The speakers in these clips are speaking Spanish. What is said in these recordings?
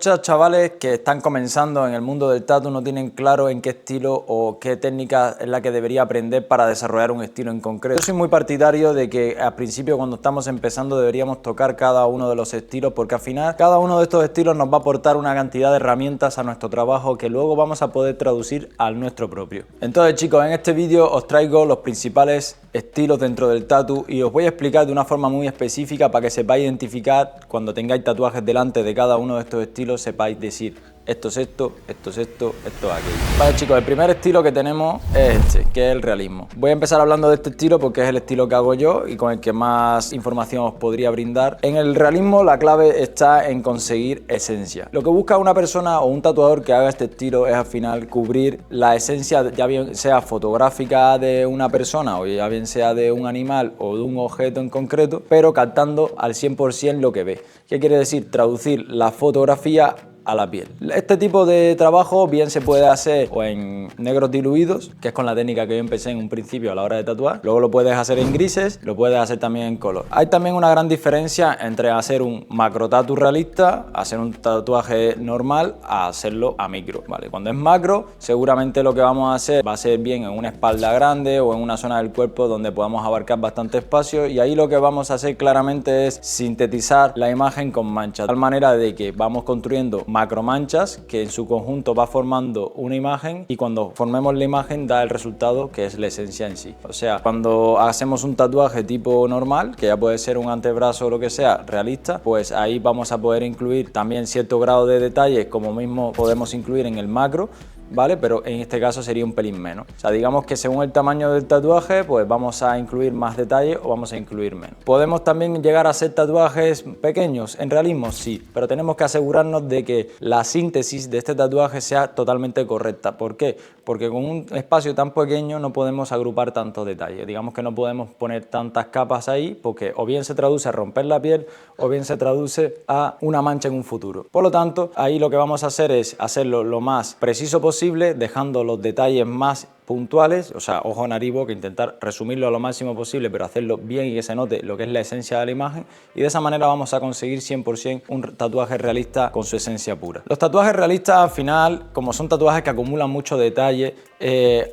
Muchos chavales que están comenzando en el mundo del tatu no tienen claro en qué estilo o qué técnica es la que debería aprender para desarrollar un estilo en concreto. Yo soy muy partidario de que al principio, cuando estamos empezando, deberíamos tocar cada uno de los estilos, porque al final cada uno de estos estilos nos va a aportar una cantidad de herramientas a nuestro trabajo que luego vamos a poder traducir al nuestro propio. Entonces, chicos, en este vídeo os traigo los principales estilos dentro del tatu y os voy a explicar de una forma muy específica para que sepáis identificar cuando tengáis tatuajes delante de cada uno de estos estilos, sepáis decir esto es esto, esto es esto, esto es aquello. Vale, chicos, el primer estilo que tenemos es este, que es el realismo. Voy a empezar hablando de este estilo porque es el estilo que hago yo y con el que más información os podría brindar. En el realismo la clave está en conseguir esencia. Lo que busca una persona o un tatuador que haga este estilo es al final cubrir la esencia, ya bien sea fotográfica de una persona o ya bien sea de un animal o de un objeto en concreto, pero captando al 100% lo que ve. ¿Qué quiere decir? Traducir la fotografía a la piel. Este tipo de trabajo bien se puede hacer o en negros diluidos, que es con la técnica que yo empecé en un principio a la hora de tatuar. Luego lo puedes hacer en grises, lo puedes hacer también en color. Hay también una gran diferencia entre hacer un macro tatu realista, hacer un tatuaje normal, a hacerlo a micro, ¿vale? Cuando es macro, seguramente lo que vamos a hacer va a ser bien en una espalda grande o en una zona del cuerpo donde podamos abarcar bastante espacio, y ahí lo que vamos a hacer claramente es sintetizar la imagen con manchas, de tal manera de que vamos construyendo macro manchas que en su conjunto va formando una imagen, y cuando formemos la imagen da el resultado que es la esencia en sí. O sea, cuando hacemos un tatuaje tipo normal, que ya puede ser un antebrazo o lo que sea realista, pues ahí vamos a poder incluir también cierto grado de detalles, como mismo podemos incluir en el macro, ¿vale? Pero en este caso sería un pelín menos. O sea, digamos que según el tamaño del tatuaje, pues vamos a incluir más detalles o vamos a incluir menos. ¿Podemos también llegar a hacer tatuajes pequeños en realismo? Sí, pero tenemos que asegurarnos de que la síntesis de este tatuaje sea totalmente correcta. ¿Por qué? Porque con un espacio tan pequeño no podemos agrupar tantos detalles. Digamos que no podemos poner tantas capas ahí, porque o bien se traduce a romper la piel o bien se traduce a una mancha en un futuro. Por lo tanto, ahí lo que vamos a hacer es hacerlo lo más preciso posible, dejando los detalles más puntuales, o sea, ojo, nariz, boca, intentar resumirlo a lo máximo posible, pero hacerlo bien y que se note lo que es la esencia de la imagen, y de esa manera vamos a conseguir 100% un tatuaje realista con su esencia pura. Los tatuajes realistas, al final, como son tatuajes que acumulan mucho detalle,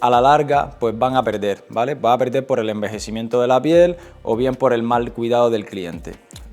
a la larga pues van a perder, ¿vale? Va a perder por el envejecimiento de la piel o bien por el mal cuidado del cliente,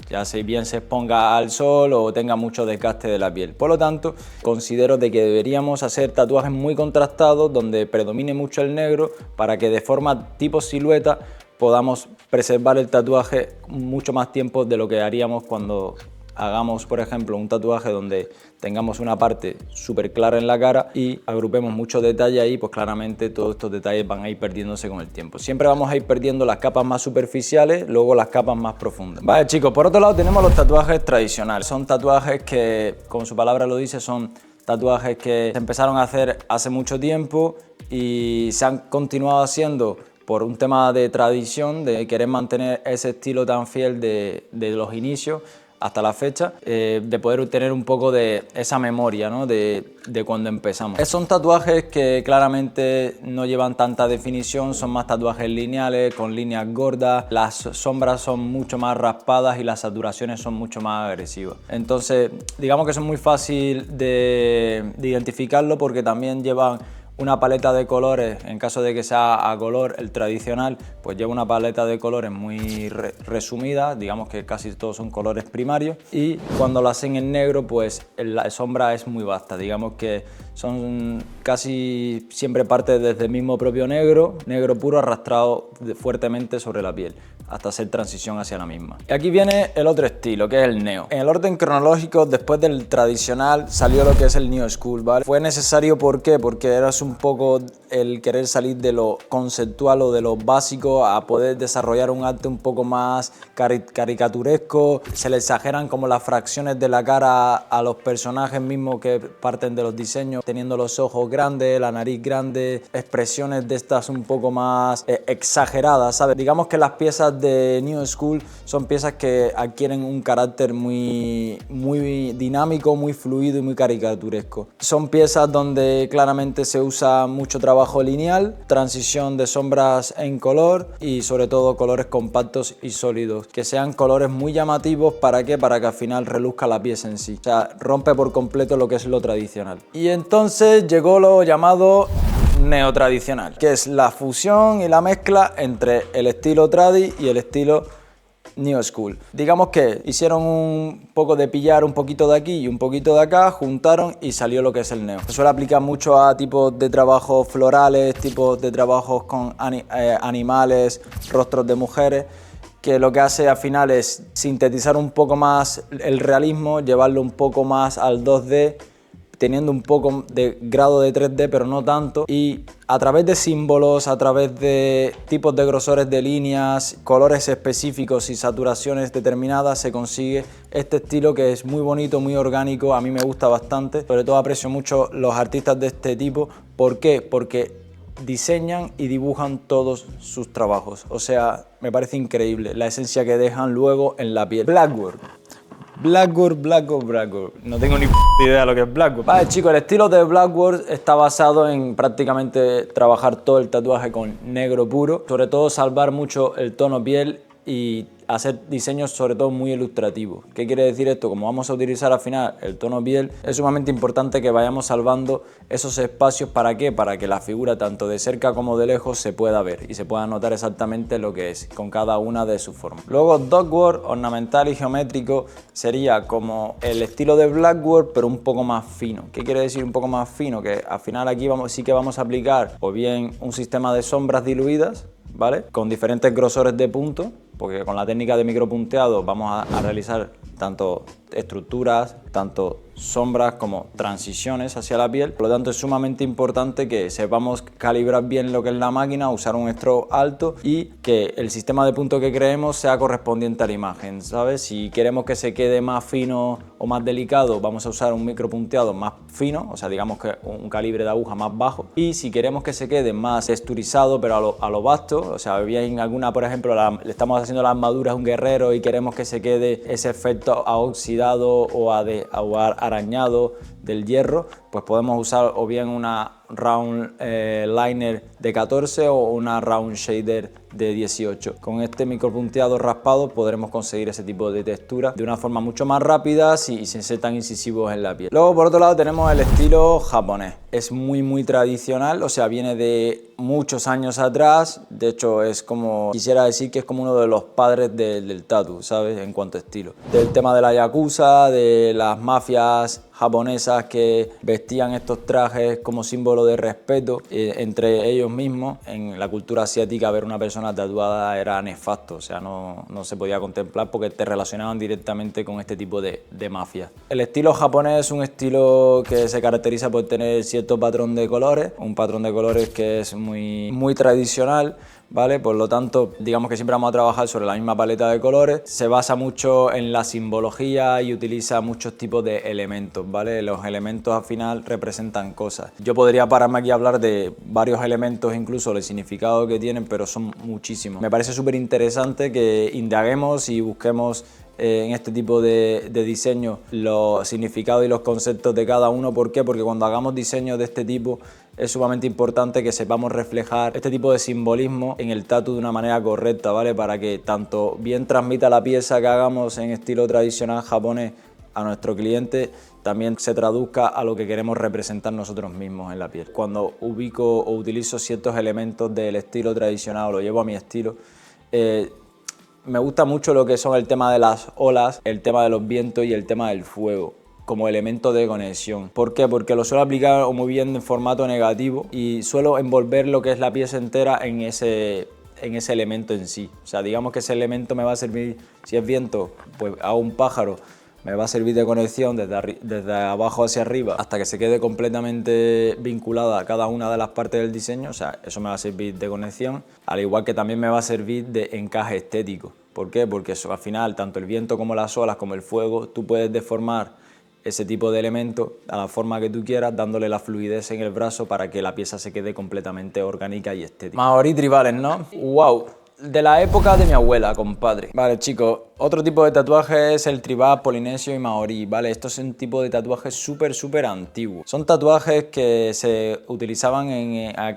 ya sea bien se exponga al sol o tenga mucho desgaste de la piel. Por lo tanto, considero de que deberíamos hacer tatuajes muy contrastados donde predomine mucho el negro, para que de forma tipo silueta podamos preservar el tatuaje mucho más tiempo de lo que haríamos cuando hagamos, por ejemplo, un tatuaje donde tengamos una parte súper clara en la cara y agrupemos muchos detalles ahí, pues claramente todos estos detalles van a ir perdiéndose con el tiempo. Siempre vamos a ir perdiendo las capas más superficiales, luego las capas más profundas. Vale, chicos, por otro lado tenemos los tatuajes tradicionales. Son tatuajes que, como su palabra lo dice, son tatuajes que se empezaron a hacer hace mucho tiempo y se han continuado haciendo por un tema de tradición, de querer mantener ese estilo tan fiel de los inicios hasta la fecha, de poder tener un poco de esa memoria, ¿no? de cuando empezamos. Son tatuajes que claramente no llevan tanta definición, son más tatuajes lineales, con líneas gordas, las sombras son mucho más raspadas y las saturaciones son mucho más agresivas. Entonces, digamos que son muy fácil de identificarlo, porque también llevan una paleta de colores. En caso de que sea a color, el tradicional, pues lleva una paleta de colores muy resumida, digamos que casi todos son colores primarios, y cuando lo hacen en negro, pues la sombra es muy vasta, digamos que son casi siempre parte desde el mismo propio negro puro arrastrado fuertemente sobre la piel, hasta hacer transición hacia la misma. Y aquí viene el otro estilo, que es el neo. En el orden cronológico, después del tradicional, salió lo que es el New School, ¿vale? Fue necesario, ¿por qué? Porque era un poco el querer salir de lo conceptual o de lo básico a poder desarrollar un arte un poco más caricaturesco. Se le exageran como las fracciones de la cara a los personajes mismos que parten de los diseños, teniendo los ojos grandes, la nariz grande, expresiones de estas un poco más exageradas, ¿sabes? Digamos que las piezas de New School son piezas que adquieren un carácter muy dinámico, muy fluido y muy caricaturesco. Son piezas donde claramente se usa mucho trabajo trabajo lineal, transición de sombras en color y sobre todo colores compactos y sólidos, que sean colores muy llamativos. ¿Para qué? Para que al final reluzca la pieza en sí, o sea, rompe por completo lo que es lo tradicional. Y entonces llegó lo llamado neotradicional, que es la fusión y la mezcla entre el estilo tradi y el estilo New School. Digamos que hicieron un poco de pillar un poquito de aquí y un poquito de acá, juntaron y salió lo que es el neo. Se suele aplicar mucho a tipos de trabajos florales, tipos de trabajos con animales, rostros de mujeres, que lo que hace al final es sintetizar un poco más el realismo, llevarlo un poco más al 2D, teniendo un poco de grado de 3D, pero no tanto, y a través de símbolos, a través de tipos de grosores de líneas, colores específicos y saturaciones determinadas, se consigue este estilo que es muy bonito, muy orgánico. A mí me gusta bastante, sobre todo aprecio mucho los artistas de este tipo. ¿Por qué? Porque diseñan y dibujan todos sus trabajos, o sea, me parece increíble la esencia que dejan luego en la piel. Blackboard. No tengo ni idea de lo que es Blackboard. Vale, chicos, el estilo de Blackboard está basado en prácticamente trabajar todo el tatuaje con negro puro, sobre todo salvar mucho el tono piel y hacer diseños sobre todo muy ilustrativos. ¿Qué quiere decir esto? Como vamos a utilizar al final el tono piel, es sumamente importante que vayamos salvando esos espacios. ¿Para qué? Para que la figura tanto de cerca como de lejos se pueda ver y se pueda notar exactamente lo que es con cada una de sus formas. Luego dotwork, ornamental y geométrico, sería como el estilo de Blackboard pero un poco más fino. ¿Qué quiere decir un poco más fino? Que al final aquí sí que vamos a aplicar o bien un sistema de sombras diluidas, ¿vale? Con diferentes grosores de punto, porque con la técnica de micropunteado vamos a realizar tanto estructuras, tanto sombras como transiciones hacia la piel. Por lo tanto, es sumamente importante que sepamos calibrar bien lo que es la máquina, usar un stroke alto y que el sistema de punto que creemos sea correspondiente a la imagen, ¿sabes? Si queremos que se quede más fino o más delicado, vamos a usar un micropunteado más fino, o sea, digamos que un calibre de aguja más bajo. Y si queremos que se quede más texturizado, pero a lo vasto, o sea, bien alguna, por ejemplo, le estamos haciendo la armadura a un guerrero y queremos que se quede ese efecto a oxidado o a arañado del hierro, pues podemos usar o bien una round liner de 14 o una round shader de 18. Con este micropunteado raspado podremos conseguir ese tipo de textura de una forma mucho más rápida y sin ser tan incisivos en la piel. Luego, por otro lado, tenemos el estilo japonés. Es muy tradicional, o sea, viene de muchos años atrás. De hecho, es como, quisiera decir que es como uno de los padres del tatu, ¿sabes? En cuanto a estilo. Del tema de la yakuza, de las mafias japonesas que vestían estos trajes como símbolo de respeto entre ellos mismos. En la cultura asiática ver una persona tatuada era nefasto, o sea, no se podía contemplar porque te relacionaban directamente con este tipo de mafia. El estilo japonés es un estilo que se caracteriza por tener cierto patrón de colores, un patrón de colores que es muy tradicional, ¿vale? Por lo tanto, digamos que siempre vamos a trabajar sobre la misma paleta de colores. Se basa mucho en la simbología y utiliza muchos tipos de elementos, ¿vale? Los elementos al final representan cosas. Yo podría pararme aquí a hablar de varios elementos, incluso el significado que tienen, pero son muchísimos. Me parece súper interesante que indaguemos y busquemos en este tipo de diseño los significados y los conceptos de cada uno. ¿Por qué? Porque cuando hagamos diseños de este tipo es sumamente importante que sepamos reflejar este tipo de simbolismo en el tatu de una manera correcta, ¿vale? Para que tanto bien transmita la pieza que hagamos en estilo tradicional japonés a nuestro cliente, también se traduzca a lo que queremos representar nosotros mismos en la piel. Cuando ubico o utilizo ciertos elementos del estilo tradicional o lo llevo a mi estilo, me gusta mucho lo que son el tema de las olas, el tema de los vientos y el tema del fuego como elemento de conexión. ¿Por qué? Porque lo suelo aplicar muy bien en formato negativo y suelo envolver lo que es la pieza entera en ese elemento en sí. O sea, digamos que ese elemento me va a servir, si es viento, pues hago un pájaro, me va a servir de conexión desde abajo hacia arriba hasta que se quede completamente vinculada a cada una de las partes del diseño. O sea, eso me va a servir de conexión, al igual que también me va a servir de encaje estético. ¿Por qué? Porque eso, al final, tanto el viento como las olas, como el fuego, tú puedes deformar ese tipo de elementos a la forma que tú quieras, dándole la fluidez en el brazo para que la pieza se quede completamente orgánica y estética. Maorí tribales, ¿no? ¡Wow! de la época de mi abuela, compadre. Vale, chicos, otro tipo de tatuaje es el tribal, polinesio y maorí, ¿vale? Estos son tipo de tatuajes súper antiguos. Son tatuajes que se utilizaban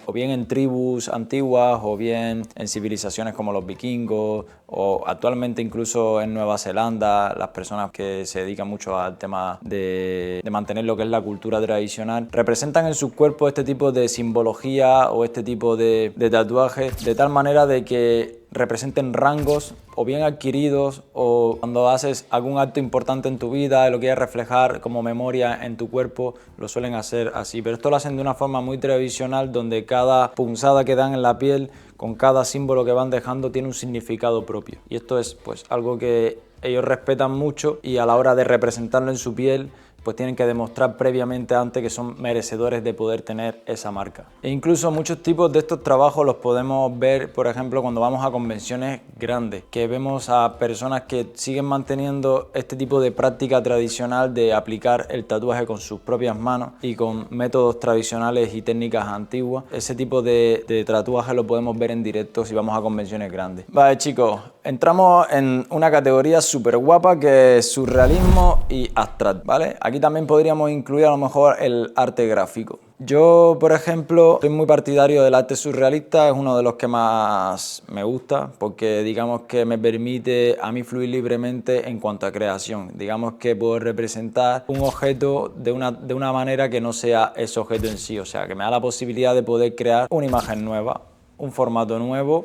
o bien en tribus antiguas o bien en civilizaciones como los vikingos o actualmente incluso en Nueva Zelanda, las personas que se dedican mucho al tema de mantener lo que es la cultura tradicional, representan en sus cuerpos este tipo de simbología o este tipo de tatuajes de tal manera de que representen rangos o bien adquiridos o cuando haces algún acto importante en tu vida y lo quieres reflejar como memoria en tu cuerpo, lo suelen hacer así. Pero esto lo hacen de una forma muy tradicional donde cada punzada que dan en la piel con cada símbolo que van dejando tiene un significado propio. Y esto es pues algo que ellos respetan mucho y a la hora de representarlo en su piel pues tienen que demostrar previamente antes que son merecedores de poder tener esa marca. E incluso muchos tipos de estos trabajos los podemos ver, por ejemplo, cuando vamos a convenciones grandes, que vemos a personas que siguen manteniendo este tipo de práctica tradicional de aplicar el tatuaje con sus propias manos y con métodos tradicionales y técnicas antiguas. Ese tipo de tatuaje lo podemos ver en directo si vamos a convenciones grandes. Vale, chicos, entramos en una categoría súper guapa que es surrealismo y abstracto, ¿vale? Aquí también podríamos incluir a lo mejor el arte gráfico. Yo, por ejemplo, soy muy partidario del arte surrealista, es uno de los que más me gusta porque digamos que me permite a mí fluir libremente en cuanto a creación. Digamos que puedo representar un objeto de una manera que no sea ese objeto en sí, o sea, que me da la posibilidad de poder crear una imagen nueva, un formato nuevo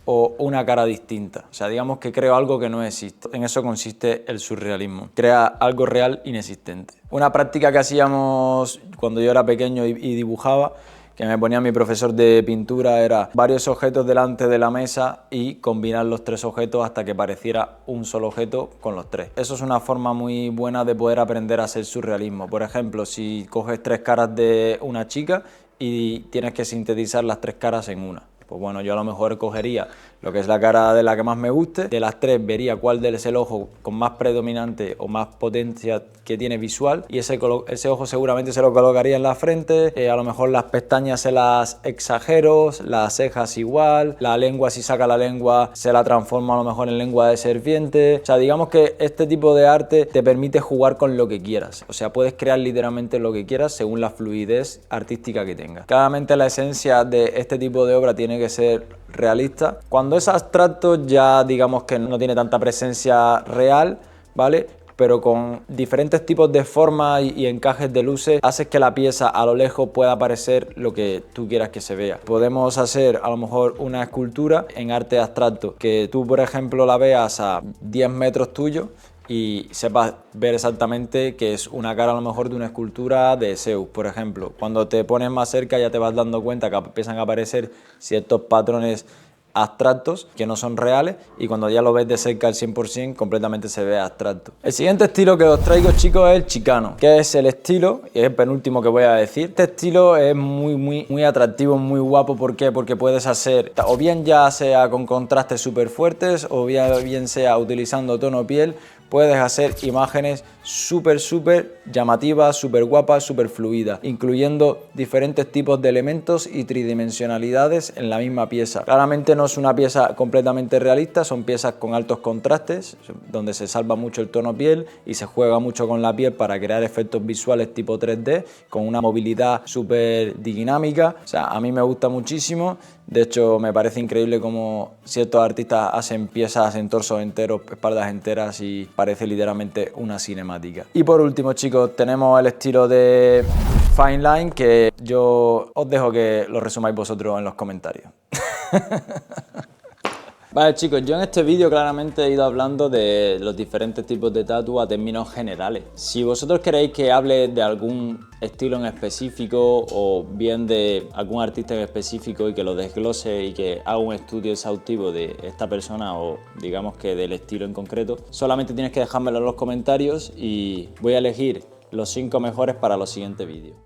o una cara distinta. O sea, digamos que creo algo que no existe. En eso consiste el surrealismo. Crea algo real inexistente. Una práctica que hacíamos cuando yo era pequeño y dibujaba, que me ponía mi profesor de pintura, era varios objetos delante de la mesa y combinar los tres objetos hasta que pareciera un solo objeto con los tres. Eso es una forma muy buena de poder aprender a hacer surrealismo. Por ejemplo, si coges tres caras de una chica y tienes que sintetizar las tres caras en una. Pues bueno, yo a lo mejor cogería lo que es la cara de la que más me guste, de las tres vería cuál es el ojo con más predominante o más potencia que tiene visual y ese ojo seguramente se lo colocaría en la frente, a lo mejor las pestañas se las exagero, las cejas igual, la lengua, si saca la lengua se la transforma a lo mejor en lengua de serpiente. O sea, digamos que este tipo de arte te permite jugar con lo que quieras, o sea, puedes crear literalmente lo que quieras según la fluidez artística que tengas. Claramente la esencia de este tipo de obra tiene que ser realista. Cuando es abstracto ya digamos que no tiene tanta presencia real, ¿vale? Pero con diferentes tipos de formas y encajes de luces haces que la pieza a lo lejos pueda parecer lo que tú quieras que se vea. Podemos hacer a lo mejor una escultura en arte abstracto que tú, por ejemplo, la veas a 10 metros tuyo y sepas ver exactamente que es una cara a lo mejor de una escultura de Zeus, por ejemplo. Cuando te pones más cerca ya te vas dando cuenta que empiezan a aparecer ciertos patrones abstractos que no son reales y cuando ya lo ves de cerca al 100% completamente se ve abstracto. El siguiente estilo que os traigo, chicos, es el chicano, que es el estilo, y es el penúltimo que voy a decir. Este estilo es muy atractivo, muy guapo. ¿Por qué? Porque puedes hacer o bien ya sea con contrastes súper fuertes o bien sea utilizando tono piel. Puedes hacer imágenes súper llamativas, súper guapas, súper fluidas, incluyendo diferentes tipos de elementos y tridimensionalidades en la misma pieza. Claramente no es una pieza completamente realista, son piezas con altos contrastes, donde se salva mucho el tono piel y se juega mucho con la piel para crear efectos visuales tipo 3D, con una movilidad súper dinámica. O sea, a mí me gusta muchísimo. De hecho, me parece increíble cómo ciertos artistas hacen piezas en torsos enteros, espaldas enteras y parece literalmente una cinemática. Y por último, chicos, tenemos el estilo de Fine Line, que yo os dejo que lo resumáis vosotros en los comentarios. Vale, chicos, yo en este vídeo claramente he ido hablando de los diferentes tipos de tatu a términos generales. Si vosotros queréis que hable de algún estilo en específico o bien de algún artista en específico y que lo desglose y que haga un estudio exhaustivo de esta persona o digamos que del estilo en concreto, solamente tienes que dejármelo en los comentarios y voy a elegir los 5 mejores para los siguientes vídeos.